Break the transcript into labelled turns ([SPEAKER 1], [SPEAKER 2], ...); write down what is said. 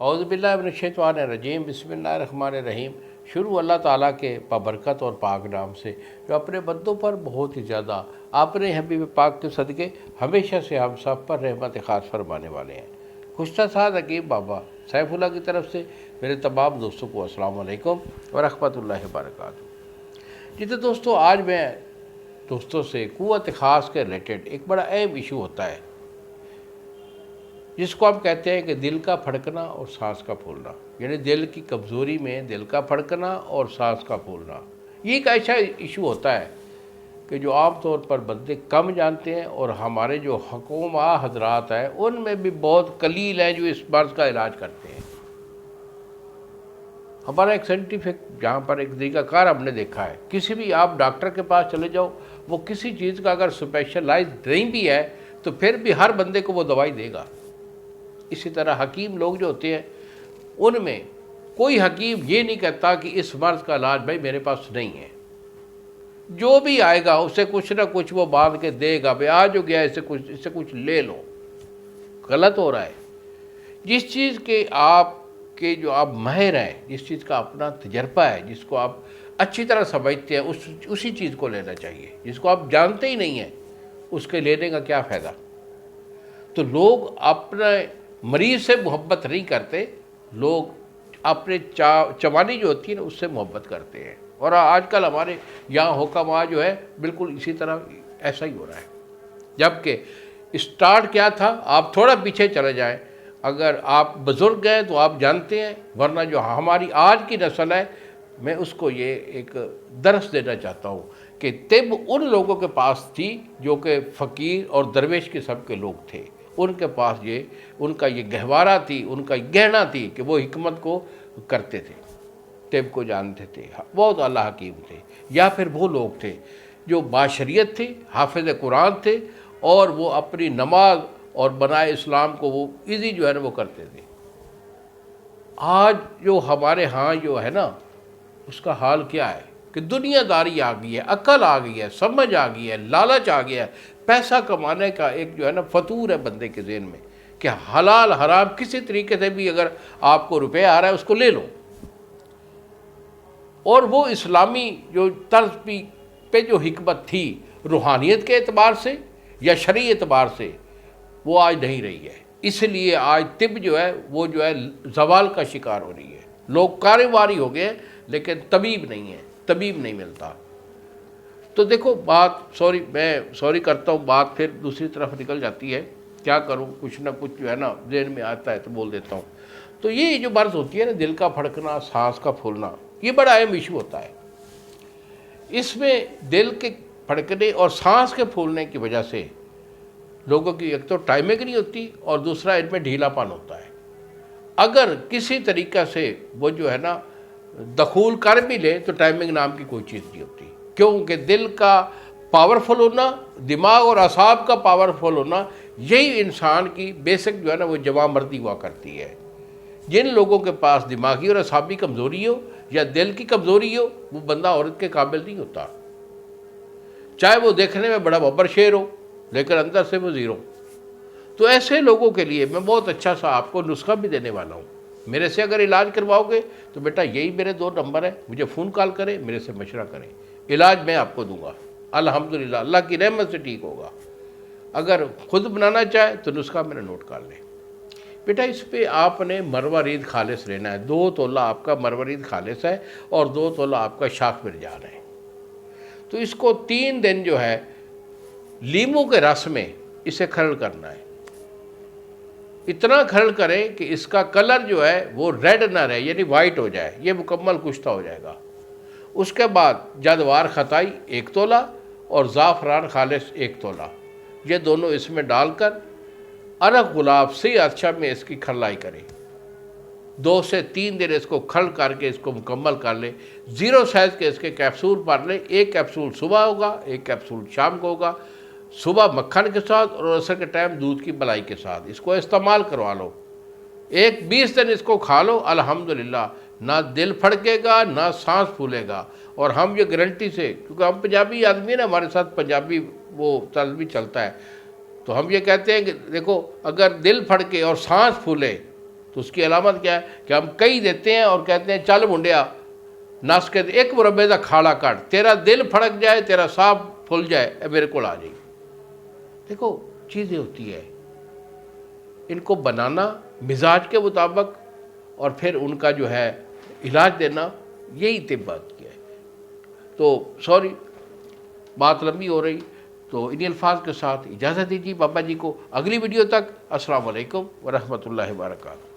[SPEAKER 1] اعوذ باللہ من الشیطان الرجیم، بسم اللہ الرحمن الرحیم۔ شروع اللہ تعالیٰ کے بابرکت اور پاک نام سے جو اپنے بندوں پر بہت ہی زیادہ اپنے حبیب پاک کے صدقے ہمیشہ سے ہم سب پر رحمت خاص فرمانے والے ہیں۔ خشتہ سعد حکیم بابا سیف اللہ کی طرف سے میرے تمام دوستوں کو السلام علیکم ورحمۃ اللہ وبرکاتہ۔ جی تو دوستوں، آج میں دوستوں سے قوت خاص کے ریلیٹڈ ایک بڑا اہم ایشو ہوتا ہے جس کو ہم کہتے ہیں کہ دل کا پھڑکنا اور سانس کا پھولنا، یعنی دل کی کمزوری میں دل کا پھڑکنا اور سانس کا پھولنا۔ یہ ایک ایسا ایشو ہوتا ہے کہ جو عام طور پر بندے کم جانتے ہیں، اور ہمارے جو حکومہ حضرات ہیں ان میں بھی بہت قلیل ہیں جو اس مرض کا علاج کرتے ہیں۔ ہمارا ایک سائنٹیفک جہاں پر ایک طریقہ کار ہم نے دیکھا ہے، کسی بھی آپ ڈاکٹر کے پاس چلے جاؤ، وہ کسی چیز کا اگر اسپیشلائز نہیں بھی ہے تو پھر بھی ہر بندے کو وہ دوائی دے گا۔ اسی طرح حکیم لوگ جو ہوتے ہیں ان میں کوئی حکیم یہ نہیں کہتا کہ اس مرض کا علاج بھائی میرے پاس نہیں ہے۔ جو بھی آئے گا اسے کچھ نہ کچھ وہ باندھ کے دے گا، بھائی آج جو گیا اس سے کچھ لے لو۔ غلط ہو رہا ہے۔ جس چیز کے جو آپ ماہر ہیں، جس چیز کا اپنا تجربہ ہے، جس کو آپ اچھی طرح سمجھتے ہیں، اسی چیز کو لینا چاہیے۔ جس کو آپ جانتے ہی نہیں ہیں اس کے لینے کا کیا فائدہ؟ تو لوگ اپنے مریض سے محبت نہیں کرتے، لوگ اپنے چوانی جو ہوتی ہے نا اس سے محبت کرتے ہیں۔ اور آج کل ہمارے یہاں حکماں جو ہے بالکل اسی طرح ایسا ہی ہو رہا ہے۔ جبکہ اسٹارٹ کیا تھا، آپ تھوڑا پیچھے چلے جائیں، اگر آپ بزرگ ہیں تو آپ جانتے ہیں، ورنہ جو ہماری آج کی نسل ہے، میں اس کو یہ ایک درس دینا چاہتا ہوں کہ طب ان لوگوں کے پاس تھی جو کہ فقیر اور درویش قسم کے لوگ تھے۔ ان کے پاس ان کا یہ گہوارہ تھی، ان کا گہنا تھی کہ وہ حکمت کو کرتے تھے، طب کو جانتے تھے، بہت اعلیٰ حکیم تھے۔ یا پھر وہ لوگ تھے جو باشریت تھے، حافظ قرآن تھے، اور وہ اپنی نماز اور بنائے اسلام کو وہ ایزی جو ہے نا وہ کرتے تھے۔ آج جو ہمارے ہاں جو ہے نا اس کا حال کیا ہے کہ دنیا داری آ گئی ہے، عقل آ گئی ہے، سمجھ آ گئی ہے، لالچ آ گیا ہے، پیسہ کمانے کا ایک جو ہے نا فطور ہے بندے کے ذہن میں کہ حلال حرام کسی طریقے سے بھی اگر آپ کو روپے آ رہا ہے اس کو لے لو۔ اور وہ اسلامی جو طرز پہ جو حکمت تھی روحانیت کے اعتبار سے یا شرعی اعتبار سے، وہ آج نہیں رہی ہے۔ اس لیے آج طب جو ہے وہ جو ہے زوال کا شکار ہو رہی ہے۔ لوگ کاروباری ہو گئے لیکن طبیب نہیں ہے، طبیب نہیں ملتا۔ تو دیکھو میں سوری کرتا ہوں، بات پھر دوسری طرف نکل جاتی ہے، کیا کروں، کچھ نہ کچھ جو ہے نا ذہن میں آتا ہے تو بول دیتا ہوں۔ تو یہ جو مرض ہوتی ہے نا دل کا پھڑکنا، سانس کا پھولنا، یہ بڑا اہم ایشو ہوتا ہے۔ اس میں دل کے پھڑکنے اور سانس کے پھولنے کی وجہ سے لوگوں کی ایک تو ٹائمنگ نہیں ہوتی، اور دوسرا ان میں ڈھیلا پن ہوتا ہے۔ اگر کسی طریقہ سے وہ جو ہے نا دخول کر بھی لے تو ٹائمنگ نام کی کوئی چیز نہیں ہوتی، کیونکہ دل کا پاورفل ہونا، دماغ اور اعصاب کا پاورفل ہونا، یہی انسان کی بیسک جو ہے نا وہ جواں مردی ہوا کرتی ہے۔ جن لوگوں کے پاس دماغی اور اعصابی کمزوری ہو یا دل کی کمزوری ہو، وہ بندہ عورت کے قابل نہیں ہوتا، چاہے وہ دیکھنے میں بڑا ببر شیر ہو لیکن اندر سے وہ زیرو۔ تو ایسے لوگوں کے لیے میں بہت اچھا سا آپ کو نسخہ بھی دینے والا ہوں۔ میرے سے اگر علاج کرواؤ گے تو بیٹا یہی میرے 2 نمبر ہیں، مجھے فون کال کریں، میرے سے مشورہ کریں، علاج میں آپ کو دوں گا، الحمدللہ اللہ کی رحمت سے ٹھیک ہوگا۔ اگر خود بنانا چاہے تو نسخہ میرا نوٹ کر لیں۔ بیٹا اس پہ آپ نے مروارید خالص لینا ہے، 2 تولہ آپ کا مروارید خالص ہے اور 2 تولہ آپ کا شاخ مرجان ہے۔ تو اس کو 3 دن جو ہے لیموں کے رس میں اسے کھرل کرنا ہے۔ اتنا کھرل کریں کہ اس کا کلر جو ہے وہ ریڈ نہ رہے، یعنی وائٹ ہو جائے، یہ مکمل کشتہ ہو جائے گا۔ اس کے بعد جدوار خطائی 1 تولہ اور زعفران خالص 1 تولہ، یہ دونوں اس میں ڈال کر عرق گلاب سے اچھا میں اس کی کھرلائی کریں۔ 2 سے 3 دن اس کو کھرل کر کے اس کو مکمل کر لیں۔ 0 سائز کے اس کے کیپسول پڑھ لیں، 1 کیپسول صبح ہوگا، 1 کیپسول شام کو ہوگا، صبح مکھن کے ساتھ اور عصر کے ٹائم دودھ کی ملائی کے ساتھ اس کو استعمال کروا لو۔ 20 دن اس کو کھا لو، الحمدللہ نہ دل پھڑکے گا نہ سانس پھولے گا۔ اور ہم یہ گارنٹی سے، کیونکہ ہم پنجابی آدمی ہیں نا، ہمارے ساتھ پنجابی وہ طرز بھی چلتا ہے، تو ہم یہ کہتے ہیں کہ دیکھو اگر دل پھڑکے اور سانس پھولے تو اس کی علامت کیا ہے کہ ہم کئی دیتے ہیں اور کہتے ہیں چل منڈیا نس کے ایک مربے کا کھاڑا کٹ، تیرا دل پھڑک جائے، تیرا سانپ پھل جائے، اے میرے کو آ جائے۔ دیکھو چیزیں ہوتی ہے، ان کو بنانا مزاج کے مطابق اور پھر ان کا جو ہے علاج دینا، یہی طب بات کیا ہے۔ تو سوری بات لمبی ہو رہی، تو انہی الفاظ کے ساتھ اجازت دیجیے بابا جی کو، اگلی ویڈیو تک السلام علیکم ورحمۃ اللہ وبرکاتہ۔